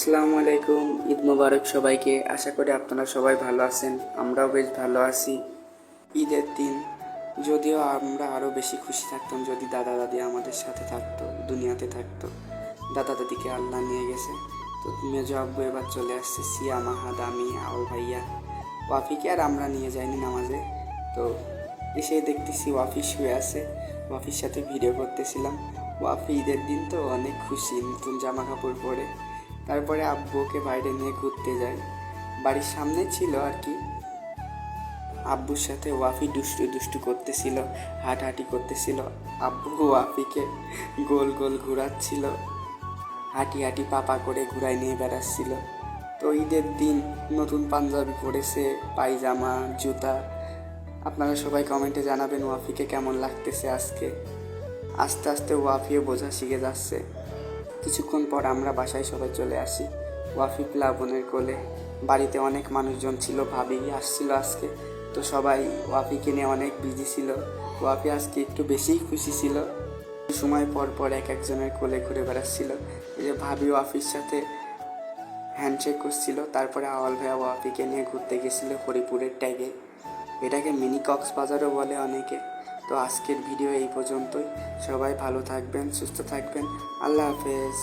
আসসালামু আলাইকুম, ঈদ মোবারক সবাইকে। আশা করি আপনারা সবাই ভালো আছেন, আমরাও বেশ ভালো আছি। ঈদের দিন যদিও আমরা আরও বেশি খুশি থাকতাম যদি দাদা দাদি আমাদের সাথে থাকতো, দুনিয়াতে থাকতো। দাদা দাদিকে আল্লাহ নিয়ে গেছে, তো মেজো আব্বু এবার চলে আসছে। সিয়া, মাহাদ, আমি, আউল ভাইয়া, ওয়াফিকে আর আমরা নিয়ে যাইনি নামাজে। তো এসে দেখতেছি ওয়াফি শুয়ে আছে, ওয়াফির সাথে ভিডিও করতেছিলাম। ওয়াফি ঈদের দিন তো অনেক খুশি, নতুন জামা কাপড় পরে। তারপরে আব্বুকে বাইরে নিয়ে ঘুরতে যাই, বাড়ির সামনে ছিল আর কি। আব্বুর সাথে ওয়াফি দুষ্টু দুষ্টু করতেছিল, হাঁটাহাঁটি করতেছিল। আব্বু ওয়াফিকে গোল গোল ঘোরাচ্ছিল, হাঁটি হাঁটি পাপা করে ঘুরাই নিয়ে বেড়াচ্ছিল। তো ঈদের দিন নতুন পাঞ্জাবি পরেছে, পায়জামা, জুতা। আপনারা সবাই কমেন্টে জানাবেন ওয়াফিকে কেমন লাগতেছে আজকে। আস্তে আস্তে ওয়াফিও বোঝা শিখে যাচ্ছে। কিছুক্ষণ পর আমরা বাসায় সবাই চলে আসি, ওয়াফি প্লাবনের কোলে। বাড়িতে অনেক মানুষজন ছিল, ভাবি আসছিল আজকে, তো সবাই ওয়াফিকে নিয়ে অনেক বিজি ছিল। ওয়াফি আজকে একটু বেশিই খুশি ছিল, সময় পর পর এক একজনের কোলে ঘুরে বেড়াচ্ছিল। এই যে ভাবি ওয়াফির সাথে হ্যান্ডশেক করছিল। তারপরে আওয়াল ভাইয়া ওয়াফিকে নিয়ে ঘুরতে গেছিল হরিপুরের ট্যাগে, এটাকে মিনি কক্সবাজারও বলে অনেকে। তো আজকের ভিডিও এই পর্যন্তই। সবাই ভালো থাকবেন, সুস্থ থাকবেন। আল্লাহ হাফেজ।